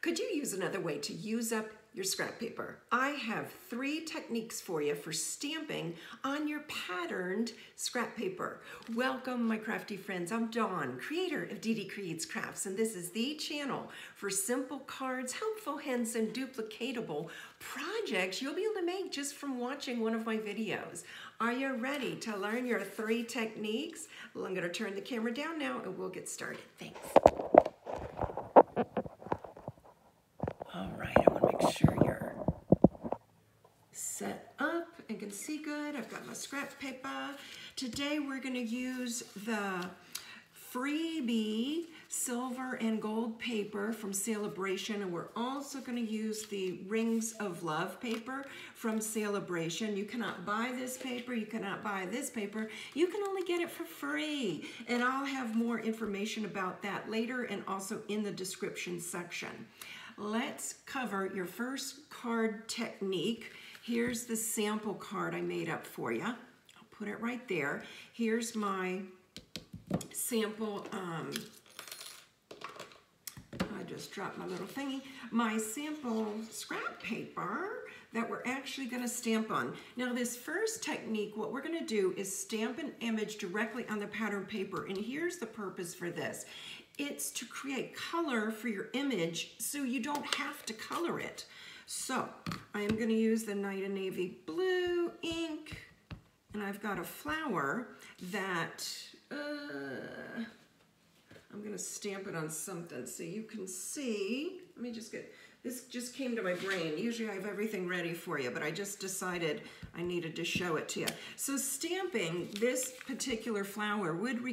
Could you use another way to use up your scrap paper? I have 3 techniques for you for stamping on your patterned scrap paper. Welcome, my crafty friends. I'm Dawn, creator of Dee Dee Creates Crafts, and this is the channel for simple cards, helpful hints, and duplicatable projects you'll be able to make just from watching one of my videos. Are you ready to learn your 3 techniques? Well, I'm going to turn the camera down now and we'll get started. Thanks. All right, I want to make sure you're set up and can see good. I've got my scrap paper. Today we're going to use the freebie silver and gold paper from Celebration, and we're also going to use the Rings of Love paper from Celebration. You cannot buy this paper, you cannot buy this paper, you can only get it for free, and I'll have more information about that later and also in the description section. Let's cover your first card technique. Here's the sample card I made up for you. I'll put it right there. Here's my sample, I just dropped my little thingy, my sample scrap paper that we're actually going to stamp on. Now this first technique, what we're going to do is stamp an image directly on the pattern paper, and here's the purpose for this. It's to create color for your image so you don't have to color it. So I am going to use the Night and Navy Blue ink, and I've got a flower that I'm going to stamp it on something so you can see. Let me just get, this just came to my brain. Usually I have everything ready for you, but I just decided I needed to show it to you. So stamping this particular flower would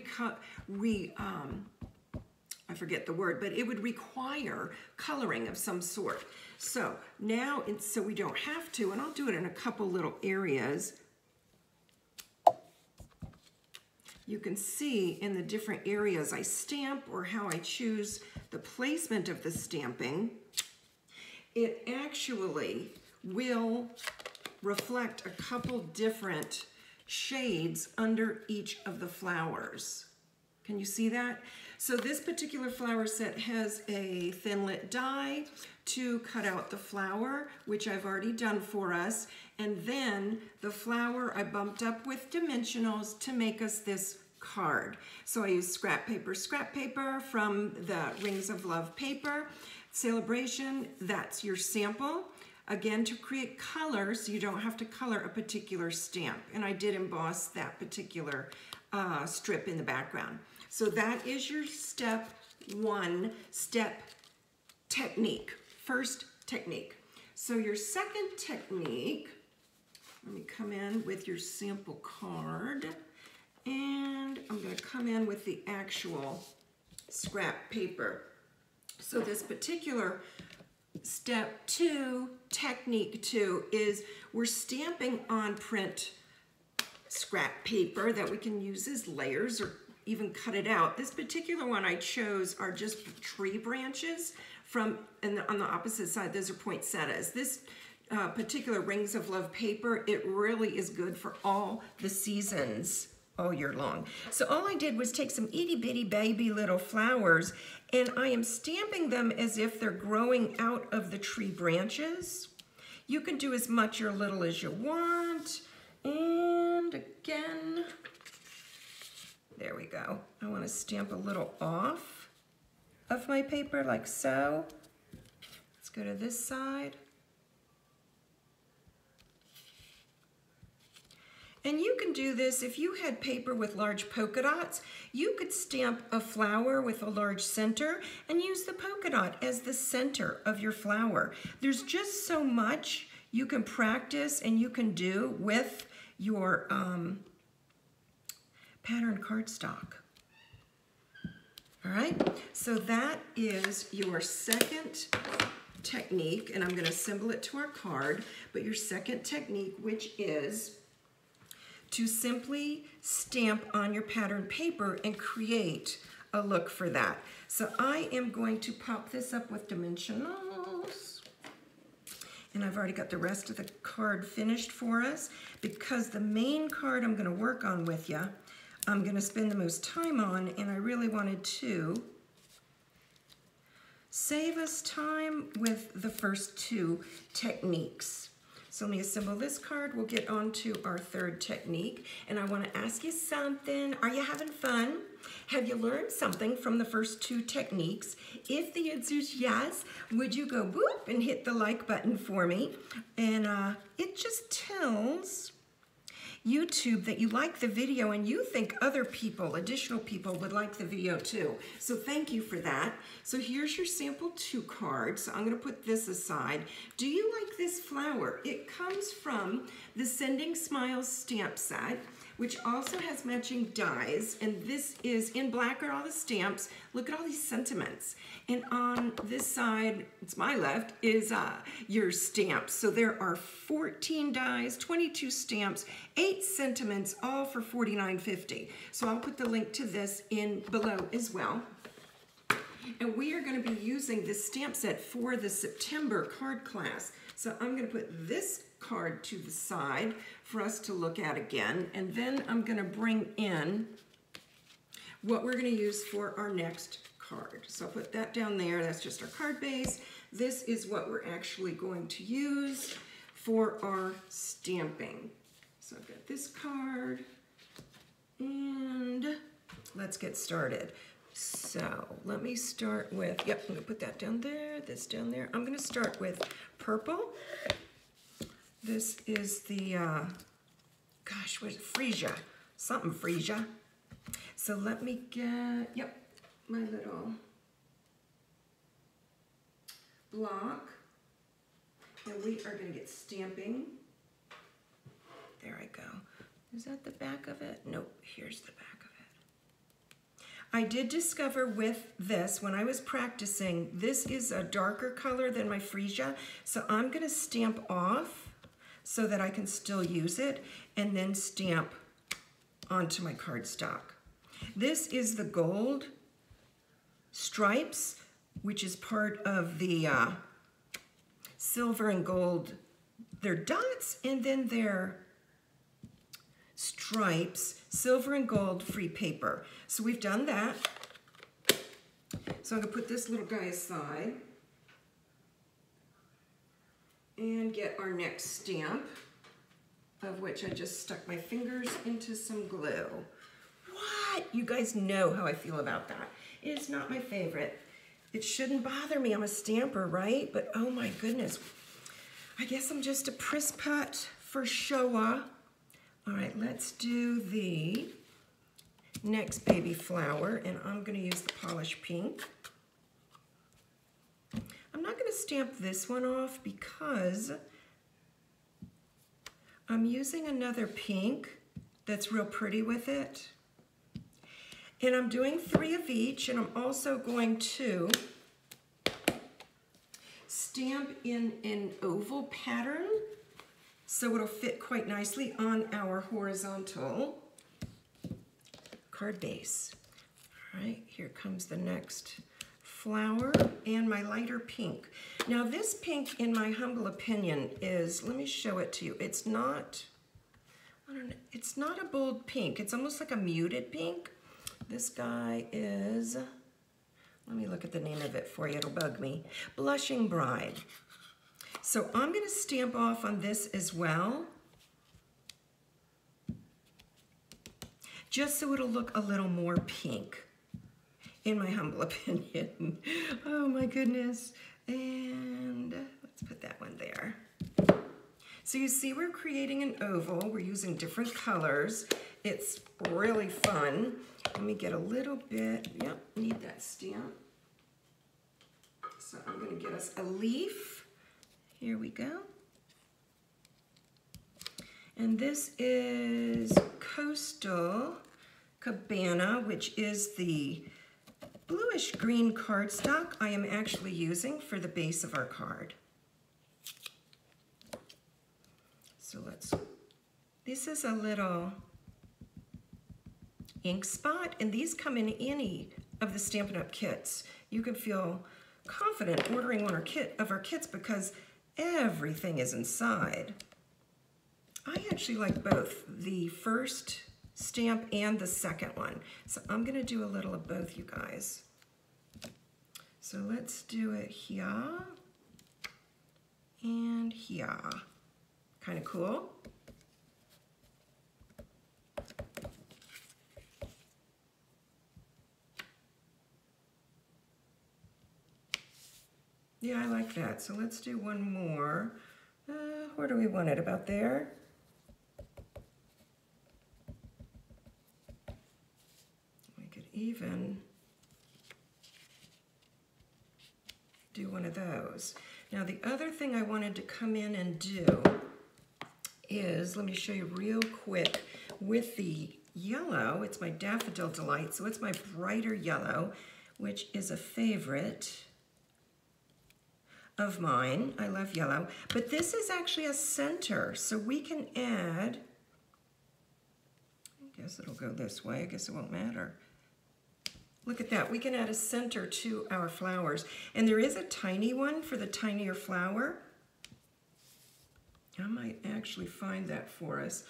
I forget the word, but it would require coloring of some sort. So now, so we don't have to, and I'll do it in a couple little areas. You can see in the different areas I stamp or how I choose the placement of the stamping, it actually will reflect a couple different shades under each of the flowers. Can you see that? So this particular flower set has a thin lit die to cut out the flower, which I've already done for us. And then the flower I bumped up with dimensionals to make us this card. So I used scrap paper from the Rings of Love paper. Celebration, that's your sample. Again, to create color, so you don't have to color a particular stamp. And I did emboss that particular strip in the background. So that is your step 1 technique, first technique. So your second technique, let me come in with your sample card, and I'm going to come in with the actual scrap paper. So this particular step 2, technique 2, is we're stamping on print scrap paper that we can use as layers or even cut it out. This particular one I chose are just tree branches from, and on the opposite side, those are poinsettias. This particular Rings of Love paper, it really is good for all the seasons all year long. So all I did was take some itty bitty baby little flowers, and I am stamping them as if they're growing out of the tree branches. You can do as much or little as you want. And again, there we go. I want to stamp a little off of my paper like so. Let's go to this side. And you can do this if you had paper with large polka dots. You could stamp a flower with a large center and use the polka dot as the center of your flower. There's just so much you can practice and you can do with your pattern cardstock. All right, so that is your second technique, and I'm going to symbol it to our card, but your second technique, which is to simply stamp on your pattern paper and create a look for that. So I am going to pop this up with dimensionals, and I've already got the rest of the card finished for us. Because the main card I'm going to work on with you, I'm going to spend the most time on, and I really wanted to save us time with the first two techniques. So let me assemble this card. We'll get on to our third technique. And I want to ask you something. Are you having fun? Have you learned something from the first two techniques? If the answer is yes, would you go whoop and hit the like button for me? And it just tells YouTube that you like the video and you think other people, additional people, would like the video too. So thank you for that. So here's your sample 2 card. So I'm going to put this aside. Do you like this flower? It comes from the Sending Smiles stamp set, which also has matching dies. And this is in black are all the stamps. Look at all these sentiments. And on this side, it's my left, is your stamps. So there are 14 dies, 22 stamps, 8 sentiments, all for $49.50. So I'll put the link to this in below as well. And we are going to be using this stamp set for the September card class. So I'm going to put this card to the side for us to look at again. And then I'm going to bring in what we're going to use for our next card. So I'll put that down there. That's just our card base. This is what we're actually going to use for our stamping. So I've got this card, and let's get started. So let me start with, yep, I'm gonna put that down there, this down there. I'm gonna start with purple. This is the, gosh, what is it, freesia, something freesia. So let me get, yep, my little block, and we are gonna get stamping. There I go. Is that the back of it? Nope, here's the back of it. I did discover with this, when I was practicing, this is a darker color than my freesia, so I'm gonna stamp off so that I can still use it, and then stamp onto my cardstock. This is the gold stripes, which is part of the silver and gold. They're dots, and then they're stripes, silver and gold free paper. So we've done that. So I'm gonna put this little guy aside and get our next stamp, of which I just stuck my fingers into some glue. What? You guys know how I feel about that. It's not my favorite. It shouldn't bother me. I'm a stamper, right? But oh my goodness. I guess I'm just a priss putt for Showa. All right, let's do the next baby flower, and I'm gonna use the polished pink. I'm not gonna stamp this one off because I'm using another pink that's real pretty with it. And I'm doing 3 of each, and I'm also going to stamp in an oval pattern so it'll fit quite nicely on our horizontal card base. All right, here comes the next flower and my lighter pink. Now this pink, in my humble opinion, is, let me show it to you. It's not, I don't know, it's not a bold pink. It's almost like a muted pink. This guy is, let me look at the name of it for you, it'll bug me. Blushing Bride. So I'm gonna stamp off on this as well, just so it'll look a little more pink, in my humble opinion. Oh my goodness. And let's put that one there. So you see we're creating an oval. We're using different colors. It's really fun. Let me get a little bit, yep, need that stamp. So I'm gonna get us a leaf. Here we go. And this is Coastal Cabana, which is the bluish green cardstock I am actually using for the base of our card. So this is a little ink spot, and these come in any of the Stampin' Up! Kits. You can feel confident ordering one of our kits because everything is inside. I actually like both the first stamp and the second one. So I'm gonna do a little of both, you guys. So let's do it here and here. Kind of cool. Yeah, I like that. So let's do one more. Where do we want it? About there? We could even do one of those. Now the other thing I wanted to come in and do is, let me show you real quick, with the yellow, it's my Daffodil Delight, so it's my brighter yellow, which is a favorite of mine. I love yellow, but this is actually a center, so we can add, I guess it'll go this way, I guess it won't matter. Look at that, we can add a center to our flowers. And there is a tiny one for the tinier flower. I might actually find that for us,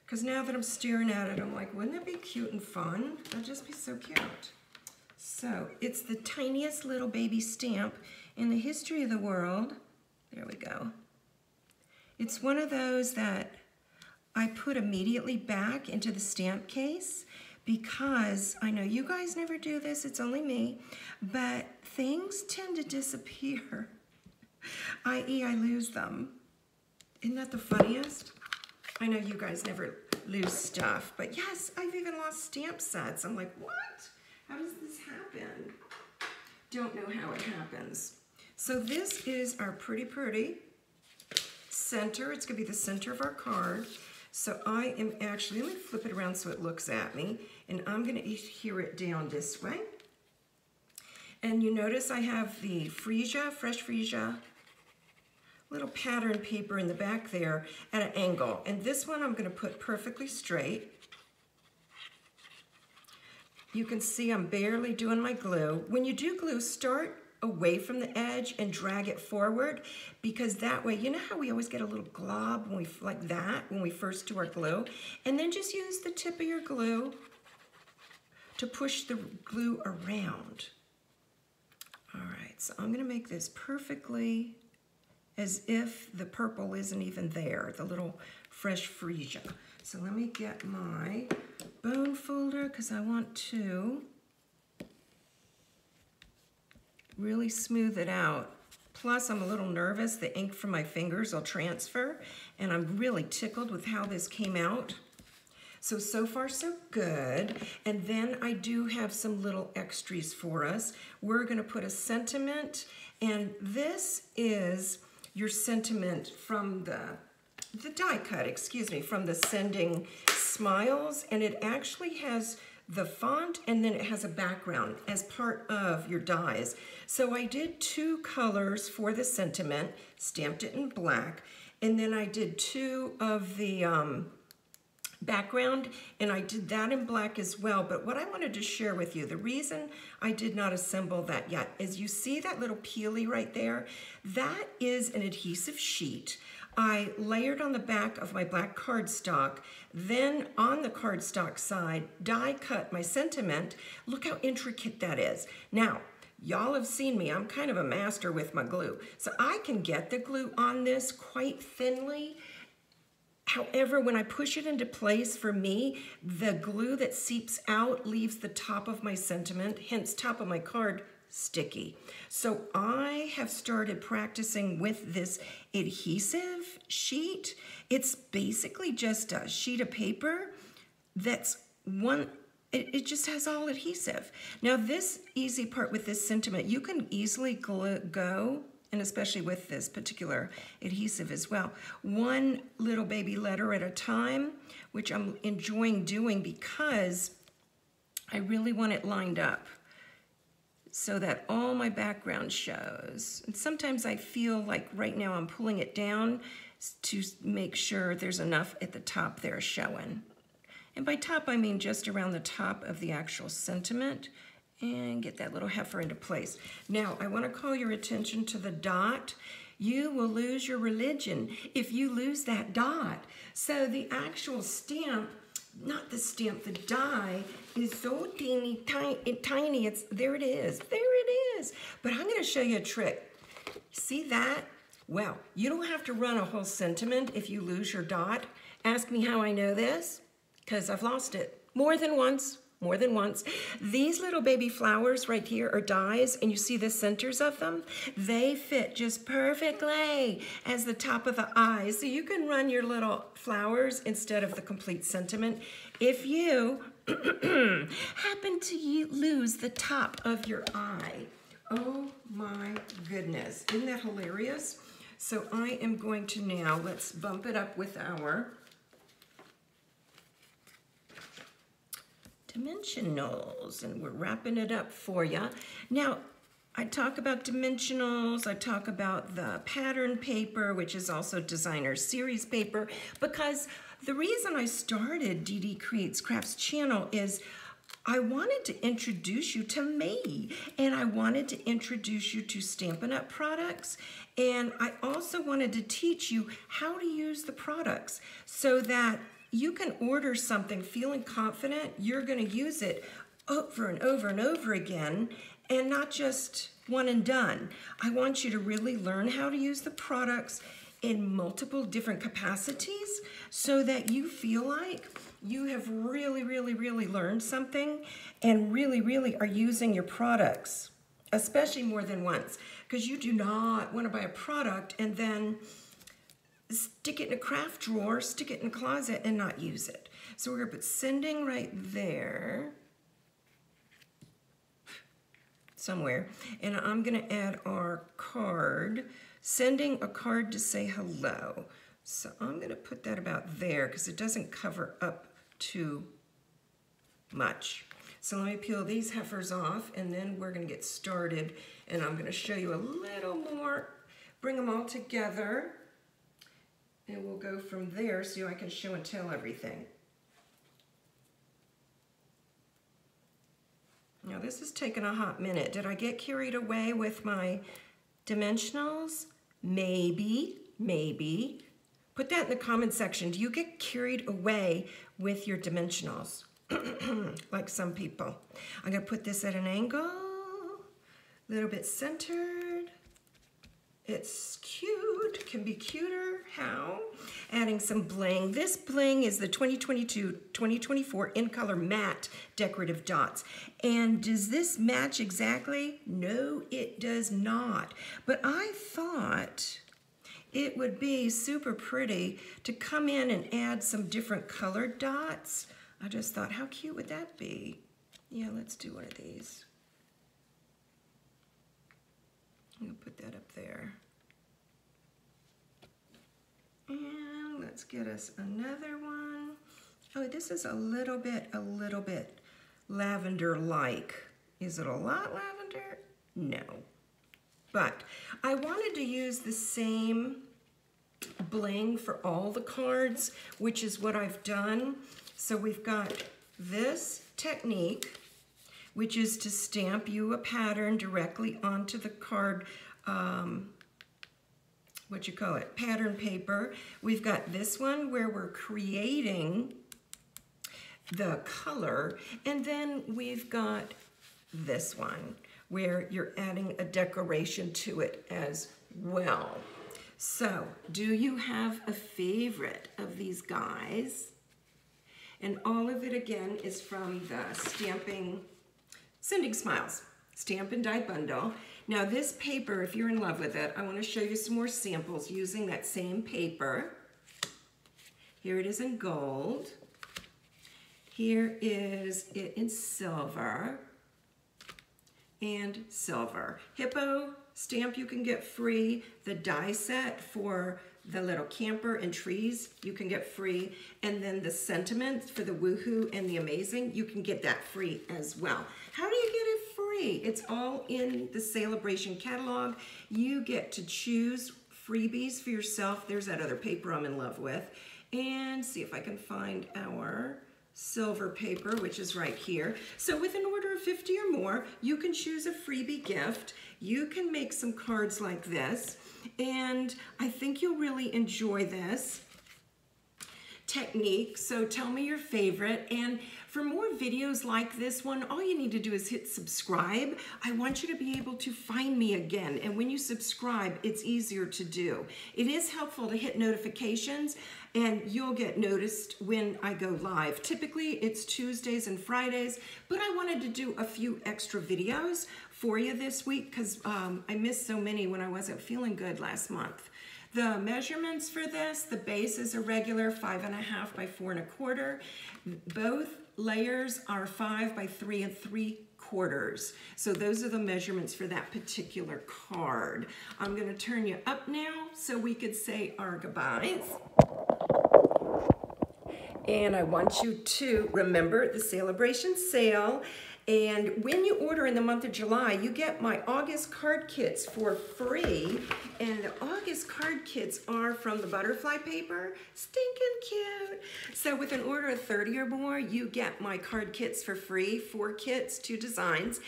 because now that I'm staring at it, I'm like, wouldn't that be cute and fun? That'd just be so cute. So it's the tiniest little baby stamp in the history of the world. There we go. It's one of those that I put immediately back into the stamp case, because I know you guys never do this, it's only me, but things tend to disappear, i.e. I lose them. Isn't that the funniest? I know you guys never lose stuff, but yes, I've even lost stamp sets. I'm like, what? How does this happen? Don't know how it happens. So this is our pretty center. It's gonna be the center of our card. So I am actually, let me flip it around so it looks at me, and I'm gonna adhere it down this way. And you notice I have the freesia, fresh freesia, little pattern paper in the back there at an angle. And this one I'm gonna put perfectly straight. You can see I'm barely doing my glue. When you do glue, start away from the edge and drag it forward, because that way, you know how we always get a little glob when we, like that, when we first do our glue? And then just use the tip of your glue to push the glue around. All right, so I'm gonna make this perfectly as if the purple isn't even there, the little fresh freesia. So let me get my bone folder, because I want to really smooth it out. Plus, I'm a little nervous the ink from my fingers will transfer, and I'm really tickled with how this came out. So far so good. And then I do have some little extras for us. We're gonna put a sentiment, and this is your sentiment from the die cut, excuse me, from the Sending Smiles, and it actually has the font, and then it has a background as part of your dies. So I did 2 colors for the sentiment, stamped it in black, and then I did 2 of the background, and I did that in black as well. But what I wanted to share with you, the reason I did not assemble that yet is, you see that little peely right there? That is an adhesive sheet. I layered on the back of my black cardstock, then on the cardstock side, die cut my sentiment. Look how intricate that is. Now, y'all have seen me, I'm kind of a master with my glue. So I can get the glue on this quite thinly. However, when I push it into place, for me, the glue that seeps out leaves the top of my sentiment, hence top of my card, sticky. So I have started practicing with this adhesive sheet. It's basically just a sheet of paper that's it just has all adhesive. Now this easy part with this sentiment, you can easily go, and especially with this particular adhesive as well, one little baby letter at a time, which I'm enjoying doing because I really want it lined up so that all my background shows. And sometimes I feel like right now I'm pulling it down to make sure there's enough at the top there showing. And by top, I mean just around the top of the actual sentiment, and get that little heifer into place. Now, I want to call your attention to the dot. You will lose your religion if you lose that dot. So the actual stamp, not the stamp, the die is so teeny tiny, it's, there it is, there it is. But I'm gonna show you a trick. See that? Well, you don't have to run a whole sentiment if you lose your dot. Ask me how I know this, because I've lost it more than once. More than once. These little baby flowers right here are dies, and you see the centers of them? They fit just perfectly as the top of the eye. So you can run your little flowers instead of the complete sentiment if you happen to lose the top of your eye. Oh my goodness, isn't that hilarious? So I am going to now, let's bump it up with our dimensionals, and we're wrapping it up for you. Now, I talk about dimensionals, I talk about the pattern paper, which is also designer series paper, because the reason I started DD Creates Crafts channel is I wanted to introduce you to me, and I wanted to introduce you to Stampin' Up! Products, and I also wanted to teach you how to use the products so that you can order something feeling confident you're going to use it over and over and over again, and not just one and done. I want you to really learn how to use the products in multiple different capacities so that you feel like you have really, really, really learned something and really, really are using your products, especially more than once, because you do not want to buy a product and then stick it in a craft drawer, stick it in a closet, and not use it. So we're going to put sending right there, somewhere, and I'm going to add our card, sending a card to say hello. So I'm going to put that about there because it doesn't cover up too much. So let me peel these heifers off, and then we're going to get started, and I'm going to show you a little more, bring them all together. And we'll go from there so I can show and tell everything. Now this has taken a hot minute. Did I get carried away with my dimensionals? Maybe, maybe. Put that in the comment section. Do you get carried away with your dimensionals? Like some people. I'm gonna put this at an angle, a little bit centered. It's cute, can be cuter. How? Adding some bling. This bling is the 2022-2024 in color matte decorative dots. And does this match exactly? No, it does not. But I thought it would be super pretty to come in and add some different colored dots. I just thought, how cute would that be? Yeah, let's do one of these. I'm gonna put that up there. And let's get us another one. Oh, this is a little bit lavender-like. Is it a lot lavender? No. But I wanted to use the same bling for all the cards, which is what I've done. So we've got this technique, which is to stamp you a pattern directly onto the card, pattern paper. We've got this one where we're creating the color, and then we've got this one where you're adding a decoration to it as well. So, do you have a favorite of these guys? And all of it again is from the Sending Smiles Stamp and Die Bundle. Now this paper, if you're in love with it, I want to show you some more samples using that same paper. Here it is in gold. Here is it in silver and silver. Hippo stamp you can get free. The die set for the little camper and trees you can get free. And then the sentiments for the woohoo and the amazing, you can get that free as well. How do you get it free? It's all in the Celebration catalog. You get to choose freebies for yourself. There's that other paper I'm in love with. And see if I can find our silver paper, which is right here. So with an order of 50 or more, you can choose a freebie gift. You can make some cards like this, and I think you'll really enjoy this. technique, so tell me your favorite. And for more videos like this one, all you need to do is hit subscribe. I want you to be able to find me again. And when you subscribe, it's easier to do. It is helpful to hit notifications, and you'll get noticed when I go live. Typically, it's Tuesdays and Fridays, but I wanted to do a few extra videos for you this week because I missed so many when I wasn't feeling good last month. The measurements for this, the base is a regular 5.5 by 4 1/4. Both layers are 5 by 3 3/4. So those are the measurements for that particular card. I'm gonna turn you up now so we could say our goodbyes. And I want you to remember the Celebration Sale. And when you order in the month of July, you get my August card kits for free. And the August card kits are from the butterfly paper. Stinking cute. So with an order of 30 or more, you get my card kits for free, 4 kits, 2 designs.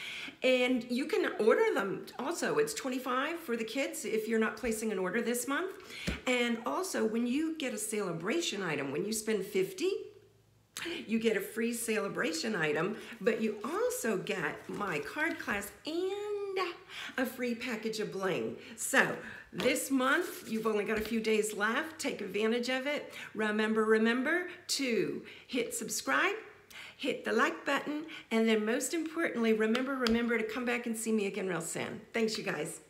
And you can order them also. It's $25 for the kits if you're not placing an order this month. And also when you get a celebration item, when you spend $50, you get a free celebration item, but you also get my card class and a free package of bling. So this month, you've only got a few days left. Take advantage of it. Remember to hit subscribe, hit the like button, and then most importantly, remember to come back and see me again real soon. Thanks, you guys.